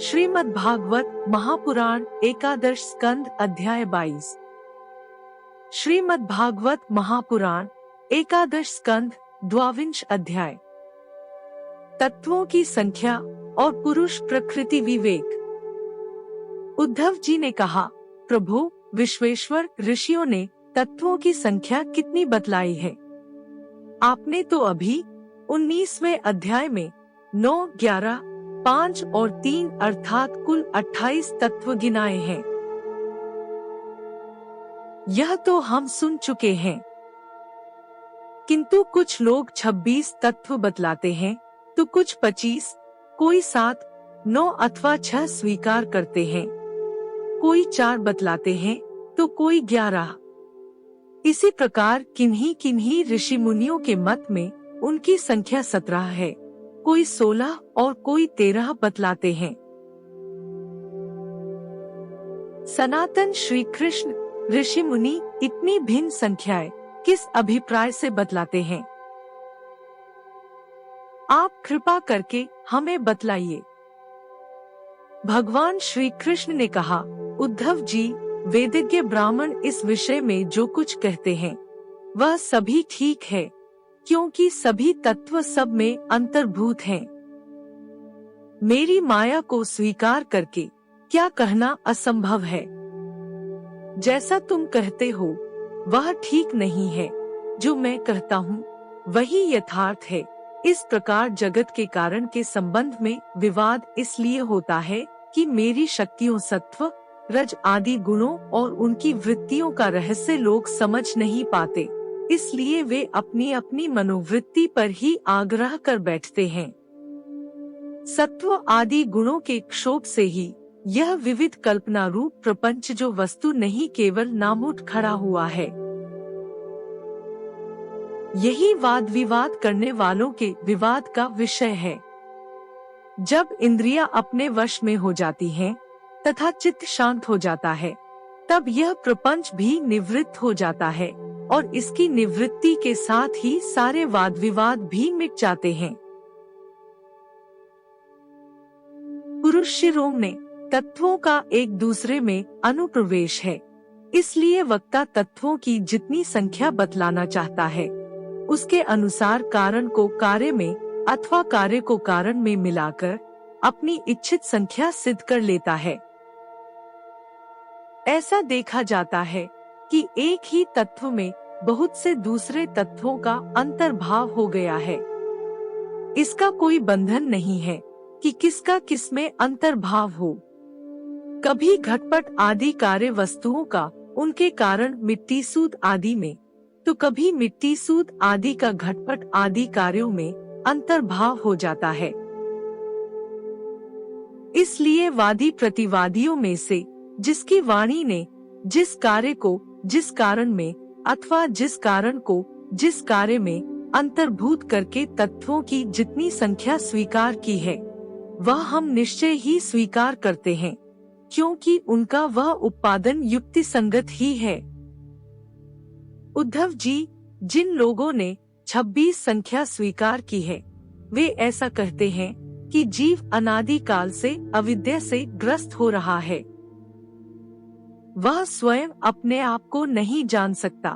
श्रीमद् भागवत महापुराण एकादश स्कंद अध्याय 22। श्रीमद् भागवत महापुराण एकादश स्कंद द्वाविंश अध्याय। तत्वों की संख्या और पुरुष प्रकृति विवेक। उद्धव जी ने कहा, प्रभु विश्वेश्वर, ऋषियों ने तत्वों की संख्या कितनी बतलाई है? आपने तो अभी 19वें अध्याय में 9, 11, 5 और 3 अर्थात कुल 28 तत्व गिनाए हैं। यह तो हम सुन चुके हैं, किंतु कुछ लोग 26 तत्व बतलाते हैं तो कुछ 25, कोई 7, 9 अथवा 6 स्वीकार करते हैं, कोई 4 बतलाते हैं तो कोई 11। इसी प्रकार किन्हीं किन्हीं ऋषि मुनियों के मत में उनकी संख्या 17 है, कोई 16 और कोई 13 बतलाते हैं। सनातन श्री कृष्ण ऋषि मुनि इतनी भिन्न संख्याएं किस अभिप्राय से बतलाते हैं? आप कृपा करके हमें बतलाइए। भगवान श्री कृष्ण ने कहा, उद्धव जी, वेदिज्ञ ब्राह्मण इस विषय में जो कुछ कहते हैं वह सभी ठीक है, क्योंकि सभी तत्व सब में अंतर्भूत हैं। मेरी माया को स्वीकार करके क्या कहना असंभव है? जैसा तुम कहते हो वह ठीक नहीं है, जो मैं कहता हूँ वही यथार्थ है। इस प्रकार जगत के कारण के संबंध में विवाद इसलिए होता है कि मेरी शक्तियों सत्व, रज आदि गुणों और उनकी वृत्तियों का रहस्य लोग समझ नहीं पाते, इसलिए वे अपनी अपनी मनोवृत्ति पर ही आग्रह कर बैठते हैं। सत्व आदि गुणों के क्षोभ से ही यह विविध कल्पना रूप प्रपंच जो वस्तु नहीं केवल नामुठ खड़ा हुआ है। यही वाद विवाद करने वालों के विवाद का विषय है। जब इंद्रियां अपने वश में हो जाती हैं तथा चित्त शांत हो जाता है, तब यह प्रपंच भी निवृत्त हो जाता है और इसकी निवृत्ति के साथ ही सारे वाद विवाद भी मिट जाते हैं। पुरुष शिरों में तत्वों का एक दूसरे में अनुप्रवेश है, इसलिए वक्ता तत्वों की जितनी संख्या बतलाना चाहता है उसके अनुसार कारण को कार्य में अथवा कार्य को कारण में मिलाकर अपनी इच्छित संख्या सिद्ध कर लेता है। ऐसा देखा जाता है कि एक ही तत्व में बहुत से दूसरे तत्वों का अंतर्भाव हो गया है। इसका कोई बंधन नहीं है कि किसका किसमें अंतर्भाव हो। कभी घटपट आदि कार्य वस्तुओं का उनके कारण मिट्टी सूद आदि में, तो कभी मिट्टी सूद आदि का घटपट आदि कार्यों में अंतर्भाव हो जाता है। इसलिए वादी प्रतिवादियों में से जिसकी वाणी ने जिस कार्य को जिस कारण में अथवा जिस कारण को जिस कार्य में अंतर्भूत करके तत्वों की जितनी संख्या स्वीकार की है वह हम निश्चय ही स्वीकार करते हैं, क्योंकि उनका वह उत्पादन युक्ति संगत ही है। उद्धव जी, जिन लोगों ने 26 संख्या स्वीकार की है वे ऐसा कहते हैं कि जीव अनादि काल से अविद्या से ग्रस्त हो रहा है। वह स्वयं अपने आप को नहीं जान सकता।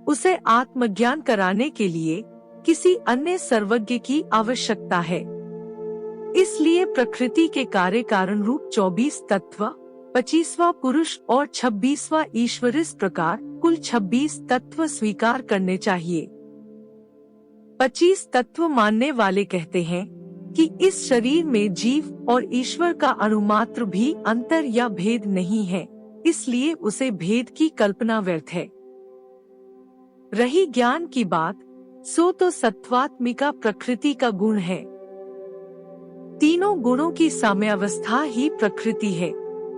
उसे आत्मज्ञान कराने के लिए किसी अन्य सर्वज्ञ की आवश्यकता है। इसलिए प्रकृति के कार्य कारण रूप 24 तत्व, 25वां पुरुष और 26वां ईश्वर, इस प्रकार कुल 26 तत्व स्वीकार करने चाहिए। 25 तत्व मानने वाले कहते हैं कि इस शरीर में जीव और ईश्वर का अणुमात्र भी अंतर या भेद नहीं है, इसलिए उसे भेद की कल्पना व्यर्थ है। रही ज्ञान की बात, सो तो सत्वात्मिका प्रकृति का गुण है। तीनों गुणों की साम्यावस्था ही प्रकृति है,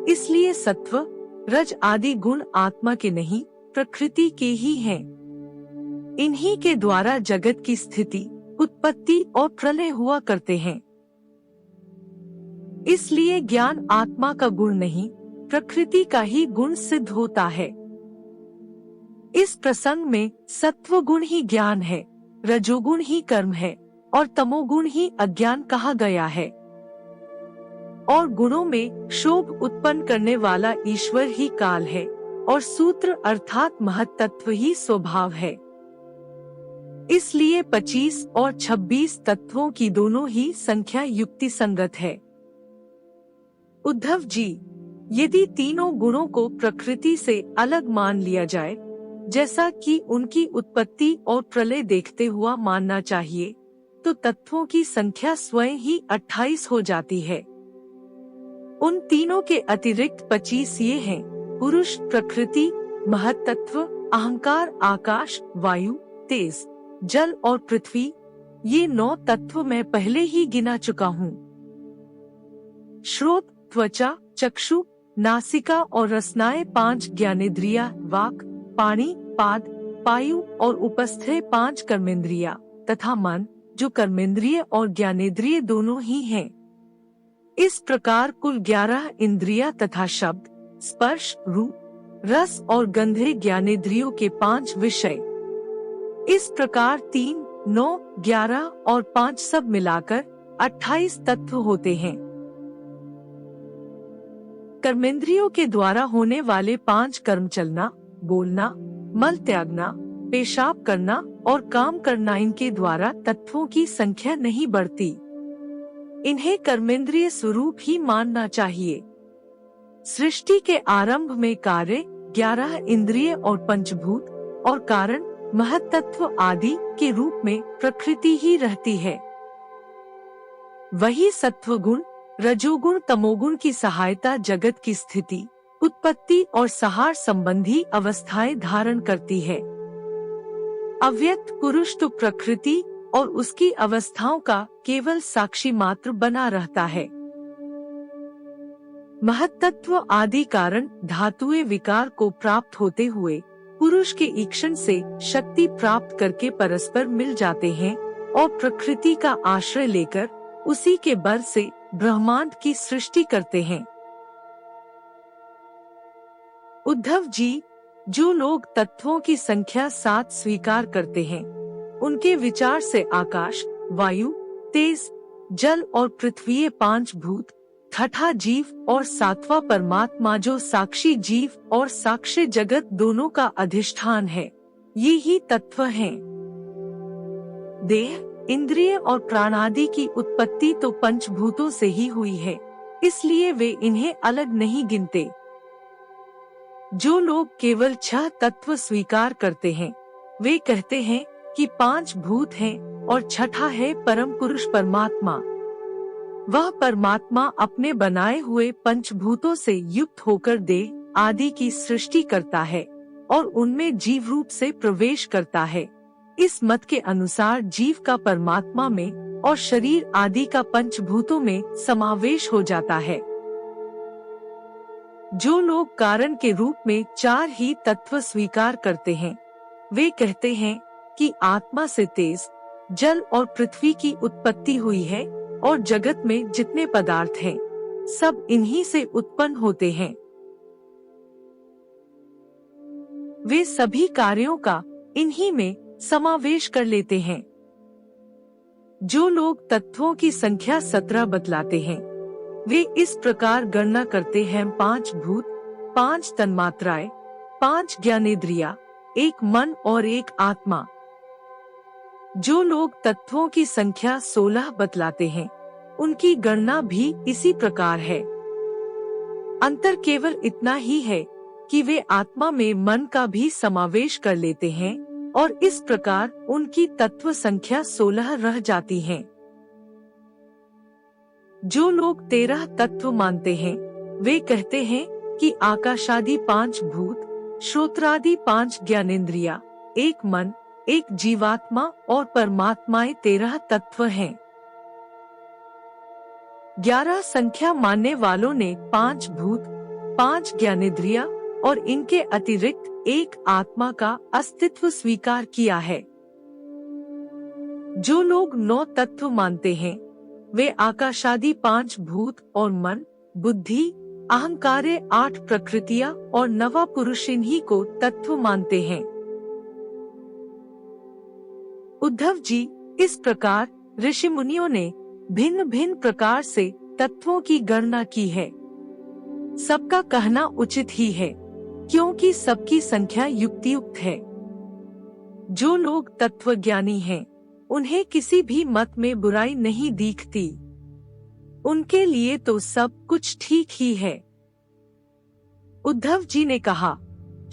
इसलिए सत्व, रज आदि गुण आत्मा के नहीं प्रकृति के ही हैं। इन्हीं के द्वारा जगत की स्थिति, उत्पत्ति और प्रलय हुआ करते हैं। इसलिए ज्ञान आत्मा का गुण नहीं प्रकृति का ही गुण सिद्ध होता है। इस प्रसंग में सत्व गुण ही ज्ञान है, रजोगुण ही कर्म है और तमोगुण ही अज्ञान कहा गया है। और गुणों में शोभ उत्पन्न करने वाला ईश्वर ही काल है और सूत्र अर्थात महत्तत्व ही स्वभाव है। इसलिए 25 और 26 तत्वों की दोनों ही संख्या युक्ति संगत है। उद्धव जी, यदि तीनों गुणों को प्रकृति से अलग मान लिया जाए, जैसा कि उनकी उत्पत्ति और प्रलय देखते हुआ मानना चाहिए, तो तत्वों की संख्या स्वयं ही 28 हो जाती है। उन तीनों के अतिरिक्त 25 ये हैं: पुरुष, प्रकृति, महत्तत्व, अहंकार, आकाश, वायु, तेज, जल और पृथ्वी। ये 9 तत्व मैं पहले ही गिना चुका हूँ। श्रोत, त्वचा, चक्षु, नासिका और रसनाएं 5 ज्ञानेंद्रिया, वाक, पाणी, पाद, पायु और उपस्थ 5 कर्मेंद्रिया तथा मन, जो कर्मेंद्रिय और ज्ञानेंद्रिय दोनों ही हैं। इस प्रकार कुल 11 इंद्रिया तथा शब्द, स्पर्श, रूप, रस और गंधे ज्ञानेंद्रियों के 5 विषय। इस प्रकार 3, 9, 11 और 5 सब मिलाकर 28 तत्व होते हैं। कर्मेंद्रियों के द्वारा होने वाले 5 कर्म, चलना, बोलना, मल त्यागना, पेशाब करना और काम करना, इनके द्वारा तत्वों की संख्या नहीं बढ़ती। इन्हें कर्मेंद्रिय स्वरूप ही मानना चाहिए। सृष्टि के आरंभ में कार्य 11 इंद्रिय और पंचभूत और कारण महत्तत्व आदि के रूप में प्रकृति ही रहती है। वही सत्वगुण, रजोगुण, तमोगुण की सहायता जगत की स्थिति, उत्पत्ति और संहार संबंधी अवस्थाएं धारण करती है। अव्यक्त पुरुष तो प्रकृति और उसकी अवस्थाओं का केवल साक्षी मात्र बना रहता है। महत्तत्व आदि कारण धातुए विकार को प्राप्त होते हुए पुरुष के ईक्षण से शक्ति प्राप्त करके परस्पर मिल जाते हैं और प्रकृति का आश्रय लेकर उसी के बल से ब्रह्मांड की सृष्टि करते हैं। उद्धव जी, जो लोग तत्वों की संख्या 7 स्वीकार करते हैं, उनके विचार से आकाश, वायु, तेज, जल और पृथ्वी 5 भूत, छठा जीव और 7वां परमात्मा जो साक्षी जीव और साक्ष्य जगत दोनों का अधिष्ठान है, ये ही तत्व हैं। देह, इंद्रिय और प्राण आदि की उत्पत्ति तो पंचभूतों से ही हुई है, इसलिए वे इन्हें अलग नहीं गिनते। जो लोग केवल 6 तत्व स्वीकार करते हैं, वे कहते हैं कि 5 भूत हैं और छठा है परम पुरुष परमात्मा। वह परमात्मा अपने बनाए हुए पंचभूतों से युक्त होकर देह आदि की सृष्टि करता है और उनमें जीव रूप से प्रवेश करता है। इस मत के अनुसार जीव का परमात्मा में और शरीर आदि का पंचभूतों में समावेश हो जाता है। जो लोग कारण के रूप में 4 ही तत्व स्वीकार करते हैं, वे कहते हैं कि आत्मा से तेज, जल और पृथ्वी की उत्पत्ति हुई है और जगत में जितने पदार्थ हैं, सब इन्हीं से उत्पन्न होते हैं। वे सभी कार्यों का इन्हीं में समावेश कर लेते हैं। जो लोग तत्वों की संख्या 17 बतलाते हैं, वे इस प्रकार गणना करते हैं: 5 भूत, 5 तन्मात्राएं, 5 ज्ञानेंद्रिया, 1 मन और 1 आत्मा। जो लोग तत्वों की संख्या 16 बतलाते हैं, उनकी गणना भी इसी प्रकार है। अंतर केवल इतना ही है कि वे आत्मा में मन का भी समावेश कर लेते हैं और इस प्रकार उनकी तत्व संख्या 16 रह जाती है। जो लोग 13 तत्व मानते हैं, वे कहते हैं कि आकाशादि 5 भूत, श्रोत्रादि 5 ज्ञानेंद्रिया, 1 मन, 1 जीवात्मा और परमात्माएं 13 तत्व हैं। 11 संख्या मानने वालों ने 5 भूत, 5 ज्ञानेंद्रिया और इनके अतिरिक्त 1 आत्मा का अस्तित्व स्वीकार किया है। जो लोग 9 तत्व मानते हैं, वे आकाशादि 5 भूत और मन, बुद्धि, अहंकार 8 प्रकृतियां और 9वां पुरुष इन्हीं को तत्व मानते हैं। उद्धव जी, इस प्रकार ऋषि मुनियों ने भिन्न भिन्न प्रकार से तत्वों की गणना की है। सबका कहना उचित ही है, क्योंकि सबकी संख्या युक्तियुक्त है। जो लोग तत्वज्ञानी हैं, उन्हें किसी भी मत में बुराई नहीं दिखती। उनके लिए तो सब कुछ ठीक ही है। उद्धव जी ने कहा,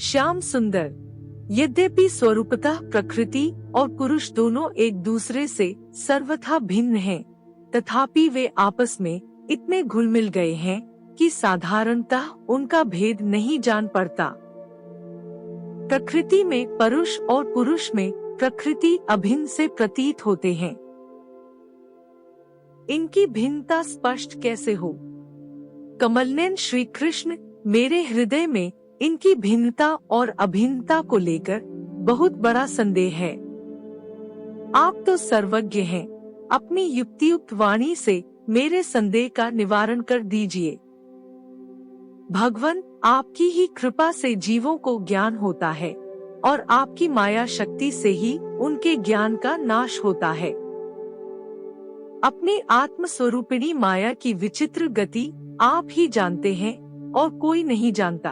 श्याम सुंदर, यद्यपि स्वरूपतः प्रकृति और पुरुष दोनों एक दूसरे से सर्वथा भिन्न हैं, तथापि वे आपस में इतने घुल मिल गए हैं कि साधारणतः उनका भेद नहीं जान पड़ता। प्रकृति में परुष और पुरुष में प्रकृति अभिन्न से प्रतीत होते हैं। इनकी भिन्नता स्पष्ट कैसे हो? कमलनयन श्री कृष्ण, मेरे हृदय में इनकी भिन्नता और अभिन्नता को लेकर बहुत बड़ा संदेह है। आप तो सर्वज्ञ हैं, अपनी युक्तियुक्त वाणी से मेरे संदेह का निवारण कर दीजिए। भगवान, आपकी ही कृपा से जीवों को ज्ञान होता है और आपकी माया शक्ति से ही उनके ज्ञान का नाश होता है। अपनी आत्म स्वरूपिणी माया की विचित्र गति आप ही जानते हैं और कोई नहीं जानता।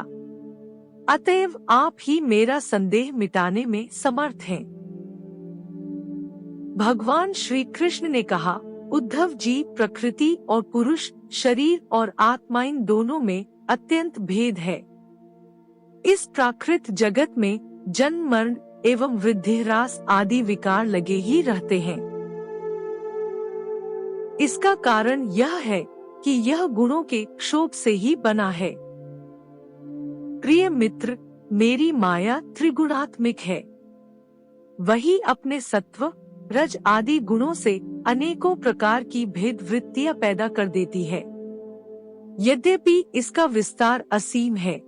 अतएव आप ही मेरा संदेह मिटाने में समर्थ हैं। भगवान श्री कृष्ण ने कहा, उद्धव जी, प्रकृति और पुरुष, शरीर और आत्मा, इन दोनों में अत्यंत भेद है। इस प्राकृत जगत में जन्म मरण एवं वृद्धि ह्रास आदि विकार लगे ही रहते हैं। इसका कारण यह है कि यह गुणों के क्षोभ से ही बना है। प्रिय मित्र, मेरी माया त्रिगुणात्मिक है। वही अपने सत्व, रज आदि गुणों से अनेकों प्रकार की भेद वृत्तियां पैदा कर देती है। यद्यपि इसका विस्तार असीम है,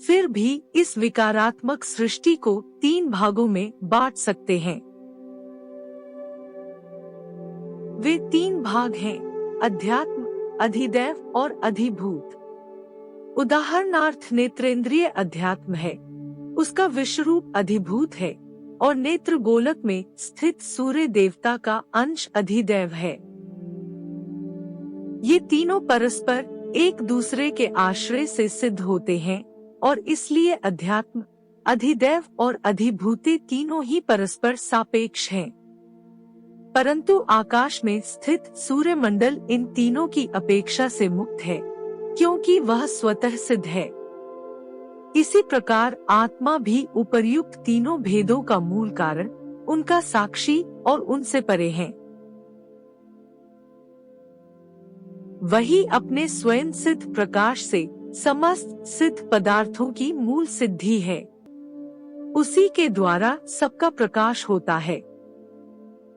फिर भी इस विकारात्मक सृष्टि को 3 भागों में बांट सकते हैं। वे 3 भाग हैं, अध्यात्म, अधिदैव और अधिभूत। उदाहरणार्थ, नेत्रेंद्रिय अध्यात्म है, उसका विश्वरूप अधिभूत है और नेत्र गोलक में स्थित सूर्य देवता का अंश अधिदैव है। ये तीनों परस्पर एक दूसरे के आश्रय से सिद्ध होते हैं और इसलिए अध्यात्म, अधिदैव और अधिभूते तीनों ही परस्पर सापेक्ष हैं। परंतु आकाश में स्थित सूर्य मंडल इन तीनों की अपेक्षा से मुक्त है, क्योंकि वह स्वतः सिद्ध है। इसी प्रकार आत्मा भी उपर्युक्त तीनों भेदों का मूल कारण, उनका साक्षी और उनसे परे है। वही अपने स्वयं सिद्ध प्रकाश से समस्त सिद्ध पदार्थों की मूल सिद्धि है। उसी के द्वारा सबका प्रकाश होता है।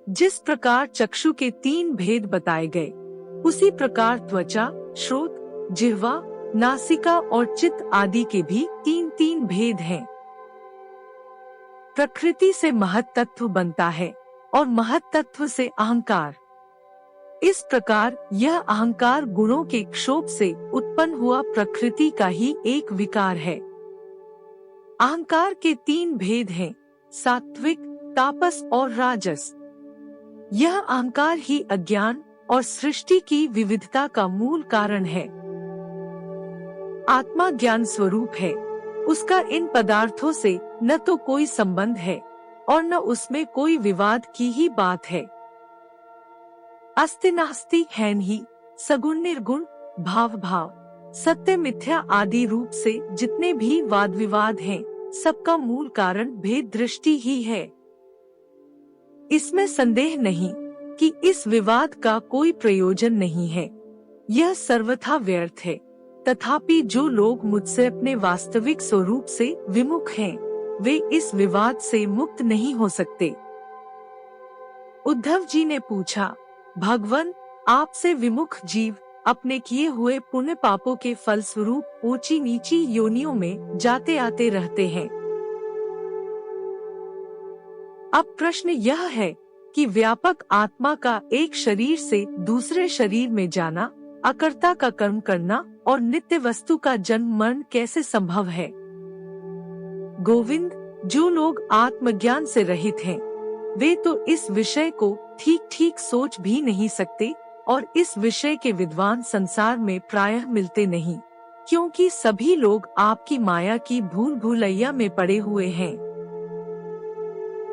जिस प्रकार चक्षु के 3 भेद बताए गए, उसी प्रकार त्वचा, श्रोत, जिह्वा, नासिका और चित्त आदि के भी 3 भेद हैं। प्रकृति से महत् तत्व बनता है और महत् तत्व से अहंकार। इस प्रकार यह अहंकार गुणों के क्षोभ से उत्पन्न हुआ प्रकृति का ही एक विकार है। अहंकार के 3 भेद हैं, सात्विक, तापस और राजस। यह अहंकार ही अज्ञान और सृष्टि की विविधता का मूल कारण है। आत्मा ज्ञान स्वरूप है, उसका इन पदार्थों से न तो कोई संबंध है और न उसमें कोई विवाद की ही बात है। अस्ति नास्ति है नहीं, सगुण निर्गुण, भाव भाव, सत्य मिथ्या आदि रूप से जितने भी वाद विवाद हैं, सबका मूल कारण भेद दृष्टि ही है। इसमें संदेह नहीं कि इस विवाद का कोई प्रयोजन नहीं है, यह सर्वथा व्यर्थ है। तथापि जो लोग मुझसे अपने वास्तविक स्वरूप से विमुख हैं, वे इस विवाद से मुक्त नहीं हो सकते। उद्धव जी ने पूछा, भगवान, आपसे विमुख जीव अपने किए हुए पुण्य पापों के फलस्वरूप ऊंची नीची योनियों में जाते आते रहते हैं। अब प्रश्न यह है कि व्यापक आत्मा का एक शरीर से दूसरे शरीर में जाना, अकर्ता का कर्म करना और नित्य वस्तु का जन्म मरण कैसे संभव है? गोविंद, जो लोग आत्मज्ञान से रहित हैं, वे तो इस विषय को ठीक ठीक सोच भी नहीं सकते और इस विषय के विद्वान संसार में प्रायः मिलते नहीं, क्योंकि सभी लोग आपकी माया की भूल भुलैया में पड़े हुए हैं।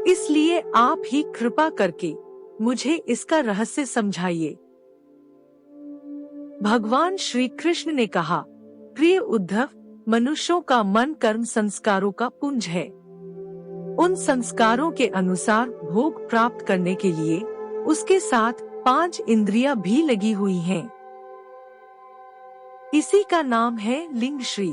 इसलिए आप ही कृपा करके मुझे इसका रहस्य समझाइए। भगवान श्री कृष्ण ने कहा, प्रिय उद्धव, मनुष्यों का मन कर्म संस्कारों का पुंज है। उन संस्कारों के अनुसार भोग प्राप्त करने के लिए उसके साथ 5 इंद्रियां भी लगी हुई हैं। इसी का नाम है लिंग श्री।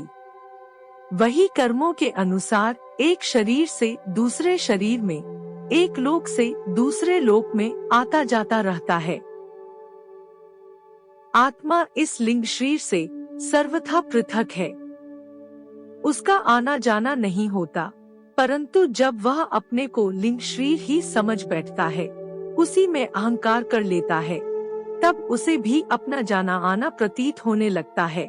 वही कर्मों के अनुसार एक शरीर से दूसरे शरीर में, एक लोक से दूसरे लोक में आता जाता रहता है। आत्मा इस लिंग शरीर से सर्वथा पृथक है। उसका आना जाना नहीं होता, परंतु जब वह अपने को लिंग शरीर ही समझ बैठता है, उसी में अहंकार कर लेता है, तब उसे भी अपना जाना आना प्रतीत होने लगता है।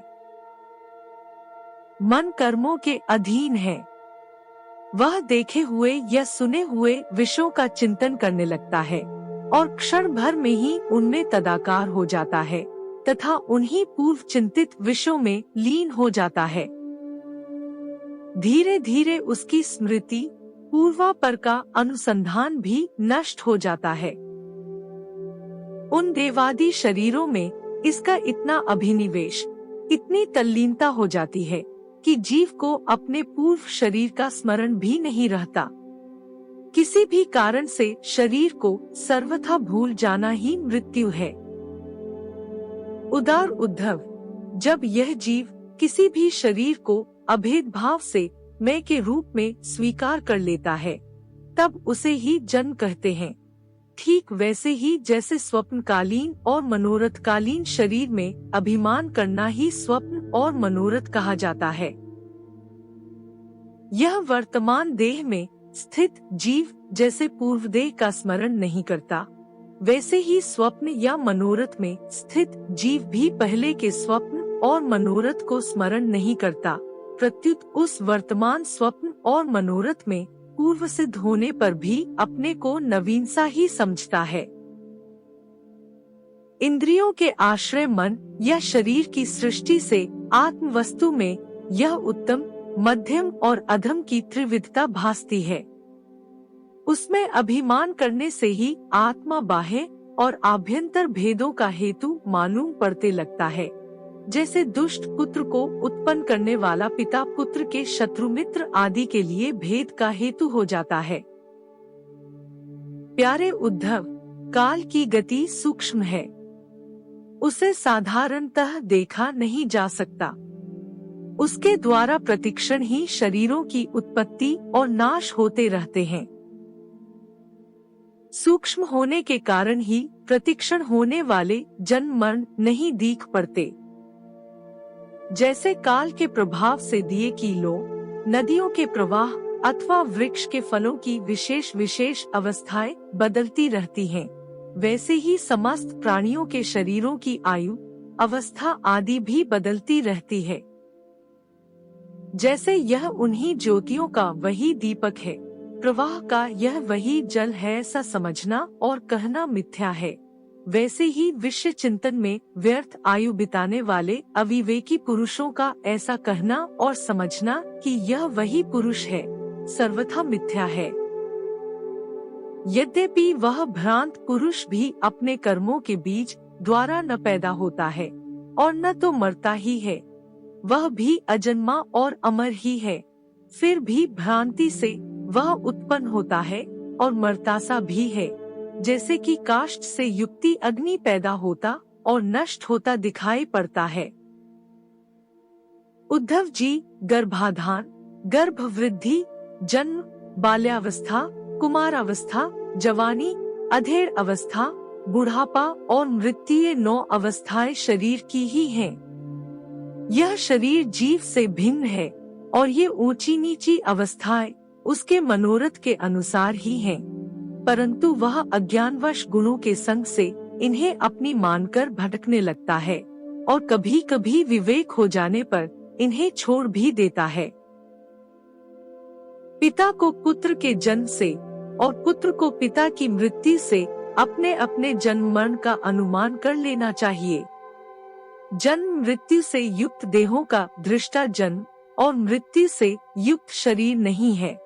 मन कर्मों के अधीन है। वह देखे हुए या सुने हुए विषयों का चिंतन करने लगता है और क्षण भर में ही उनमें तदाकार हो जाता है तथा उन्हीं पूर्व चिंतित विषयों में लीन हो जाता है। धीरे धीरे उसकी स्मृति, पूर्वापर का अनुसंधान भी नष्ट हो जाता है। उन देवादि शरीरों में इसका इतना अभिनिवेश, इतनी तल्लीनता हो जाती है कि जीव को अपने पूर्व शरीर का स्मरण भी नहीं रहता। किसी भी कारण से शरीर को सर्वथा भूल जाना ही मृत्यु है। उदार उद्धव, जब यह जीव किसी भी शरीर को अभेद भाव से मैं के रूप में स्वीकार कर लेता है, तब उसे ही जन्म कहते हैं। ठीक वैसे ही जैसे स्वप्नकालीन और मनोरथकालीन शरीर में अभिमान करना ही स्वप्न और मनोरथ कहा जाता है। यह वर्तमान देह में स्थित जीव जैसे पूर्व देह का स्मरण नहीं करता, वैसे ही स्वप्न या मनोरथ में स्थित जीव भी पहले के स्वप्न और मनोरथ को स्मरण नहीं करता, प्रत्युत उस वर्तमान स्वप्न और मनोरथ में पूर्व सिद्ध होने पर भी अपने को नवीन सा ही समझता है। इंद्रियों के आश्रय मन या शरीर की सृष्टि से आत्म वस्तु में यह उत्तम, मध्यम और अधम की त्रिविधता भासती है। उसमें अभिमान करने से ही आत्मा बाह्य और आभ्यंतर भेदों का हेतु मालूम पड़ते लगता है। जैसे दुष्ट पुत्र को उत्पन्न करने वाला पिता पुत्र के शत्रु मित्र आदि के लिए भेद का हेतु हो जाता है। प्यारे उद्धव, काल की गति सूक्ष्म है। उसे साधारणतः देखा नहीं जा सकता। उसके द्वारा प्रतिक्षण ही शरीरों की उत्पत्ति और नाश होते रहते हैं। सूक्ष्म होने के कारण ही प्रतिक्षण होने वाले जन्म मरण नहीं दिख पड़ते। जैसे काल के प्रभाव से दिए की लो, नदियों के प्रवाह अथवा वृक्ष के फलों की विशेष विशेष अवस्थाएं बदलती रहती हैं, वैसे ही समस्त प्राणियों के शरीरों की आयु, अवस्था आदि भी बदलती रहती है। जैसे यह उन्हीं ज्योतियों का वही दीपक है, प्रवाह का यह वही जल है, ऐसा समझना और कहना मिथ्या है। वैसे ही विषय चिंतन में व्यर्थ आयु बिताने वाले अविवेकी पुरुषों का ऐसा कहना और समझना कि यह वही पुरुष है, सर्वथा मिथ्या है। यद्यपि वह भ्रांत पुरुष भी अपने कर्मों के बीज द्वारा न पैदा होता है और न तो मरता ही है, वह भी अजन्मा और अमर ही है, फिर भी भ्रांति से वह उत्पन्न होता है और मरता सा भी है। जैसे कि काष्ठ से युक्ति अग्नि पैदा होता और नष्ट होता दिखाई पड़ता है। उद्धव जी, गर्भाधान, गर्भ वृद्धि, जन्म, बाल्यावस्था, कुमारावस्था, जवानी, अधेड़ अवस्था, बुढ़ापा और मृत्यु, ये 9 अवस्थाएं शरीर की ही हैं। यह शरीर जीव से भिन्न है और ये ऊंची नीची अवस्थाएं उसके मनोरथ के अनुसार ही हैं, परंतु वह अज्ञानवश गुणों के संग से इन्हें अपनी मानकर भटकने लगता है और कभी कभी विवेक हो जाने पर इन्हें छोड़ भी देता है। पिता को पुत्र के जन्म से और पुत्र को पिता की मृत्यु से अपने अपने जन्म मरण का अनुमान कर लेना चाहिए। जन्म मृत्यु से युक्त देहों का दृष्टा जन्म और मृत्यु से युक्त शरीर नहीं है।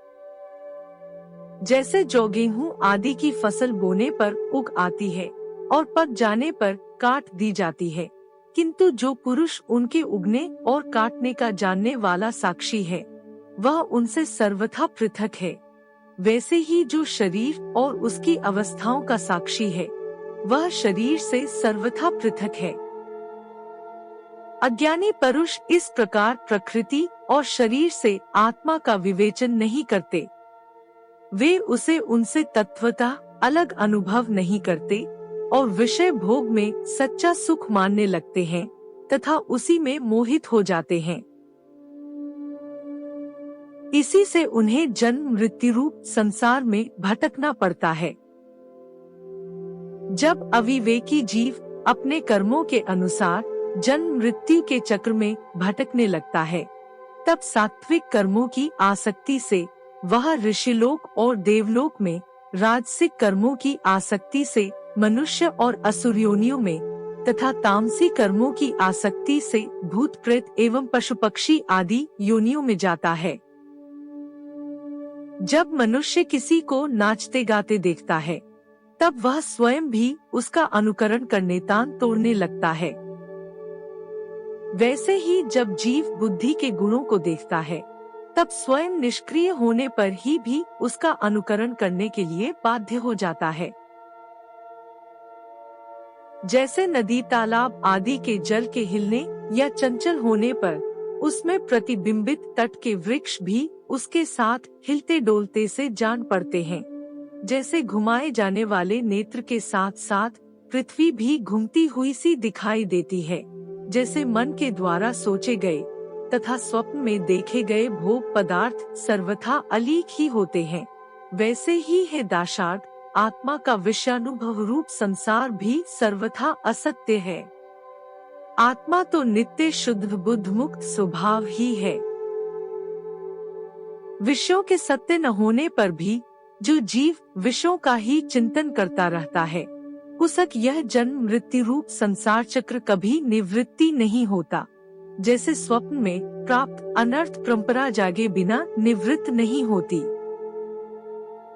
जैसे जौ गेहूं आदि की फसल बोने पर उग आती है और पक जाने पर काट दी जाती है, किंतु जो पुरुष उनके उगने और काटने का जानने वाला साक्षी है, वह उनसे सर्वथा पृथक है। वैसे ही जो शरीर और उसकी अवस्थाओं का साक्षी है, वह शरीर से सर्वथा पृथक है। अज्ञानी पुरुष इस प्रकार प्रकृति और शरीर से आत्मा का विवेचन नहीं करते। वे उसे उनसे तत्वतः अलग अनुभव नहीं करते और विषय भोग में सच्चा सुख मानने लगते हैं तथा उसी में मोहित हो जाते हैं। इसी से उन्हें जन्म मृत्यु रूप संसार में भटकना पड़ता है। जब अविवेकी जीव अपने कर्मों के अनुसार जन्म मृत्यु के चक्र में भटकने लगता है, तब सात्विक कर्मों की आसक्ति से वह ऋषिलोक और देवलोक में, राजसिक कर्मों की आसक्ति से मनुष्य और असुर योनियों में तथा तामसी कर्मों की आसक्ति से भूत प्रेत एवं पशु पक्षी आदि योनियों में जाता है। जब मनुष्य किसी को नाचते गाते देखता है, तब वह स्वयं भी उसका अनुकरण करने तान तोड़ने लगता है। वैसे ही जब जीव बुद्धि के गुणों को देखता है, तब स्वयं निष्क्रिय होने पर ही भी उसका अनुकरण करने के लिए बाध्य हो जाता है। जैसे नदी तालाब आदि के जल के हिलने या चंचल होने पर उसमें प्रतिबिंबित तट के वृक्ष भी उसके साथ हिलते डोलते से जान पड़ते हैं। जैसे घुमाए जाने वाले नेत्र के साथ साथ पृथ्वी भी घूमती हुई सी दिखाई देती है। जैसे मन के द्वारा सोचे गए तथा स्वप्न में देखे गए भोग पदार्थ सर्वथा अलीक ही होते हैं, वैसे ही है दाशार्थ आत्मा का विषयानुभव रूप संसार भी सर्वथा असत्य है। आत्मा तो नित्य शुद्ध बुद्ध मुक्त स्वभाव ही है। विषयों के सत्य न होने पर भी जो जीव विषयों का ही चिंतन करता रहता है, उसक यह जन्म मृत्यु रूप संसार चक्र कभी निवृत्ति नहीं होता। जैसे स्वप्न में प्राप्त अनर्थ परंपरा जागे बिना निवृत्त नहीं होती।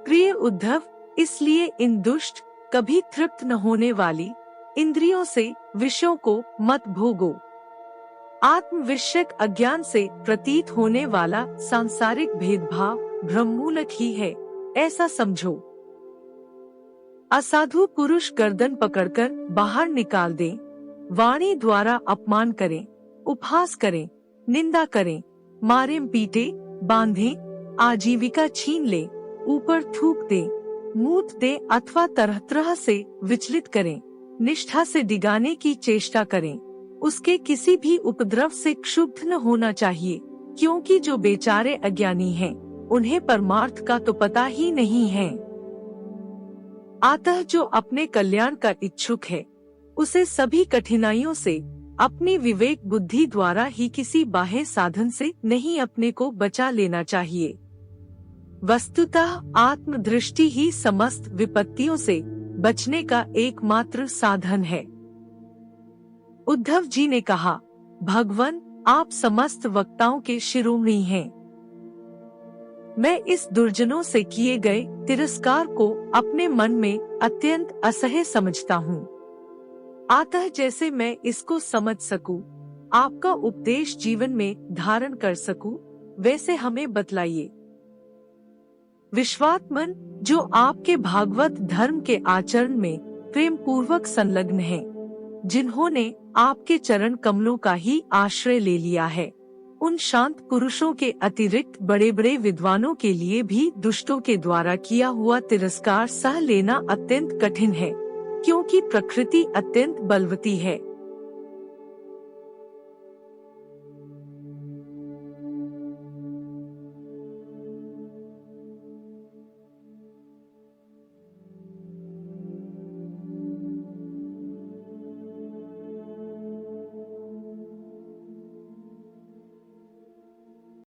प्रिय उद्धव, इसलिए इन दुष्ट कभी तृप्त न होने वाली इंद्रियों से विषयों को मत भोगो। आत्म विषयक अज्ञान से प्रतीत होने वाला सांसारिक भेदभाव भ्रममूलक ही है, ऐसा समझो। असाधु पुरुष गर्दन पकड़कर बाहर निकाल दें, वाणी द्वारा अपमान करें, उपहास करें, निंदा करें, मारे पीटे, बांधे, आजीविका छीन ले, ऊपर थूक दे, मूत दे अथवा तरह तरह से विचलित करें, निष्ठा से डिगाने की चेष्टा करें, उसके किसी भी उपद्रव से क्षुब्ध न होना चाहिए, क्योंकि जो बेचारे अज्ञानी हैं, उन्हें परमार्थ का तो पता ही नहीं है। अतः जो अपने कल्याण का इच्छुक है, उसे सभी कठिनाइयों से अपनी विवेक बुद्धि द्वारा ही किसी बाह्य साधन से नहीं अपने को बचा लेना चाहिए। वस्तुतः आत्मदृष्टि ही समस्त विपत्तियों से बचने का एकमात्र साधन है। उद्धव जी ने कहा, भगवान आप समस्त वक्ताओं के शिरोमणि हैं। मैं इस दुर्जनों से किए गए तिरस्कार को अपने मन में अत्यंत असह्य समझता हूँ। अतः जैसे मैं इसको समझ सकूं, आपका उपदेश जीवन में धारण कर सकूं, वैसे हमें बतलाइए। विश्वात्मन, जो आपके भागवत धर्म के आचरण में प्रेम पूर्वक संलग्न हैं, जिन्होंने आपके चरण कमलों का ही आश्रय ले लिया है, उन शांत पुरुषों के अतिरिक्त बड़े बड़े विद्वानों के लिए भी दुष्टों के द्वारा किया हुआ तिरस्कार सह लेना अत्यंत कठिन है, क्योंकि प्रकृति अत्यंत बलवती है।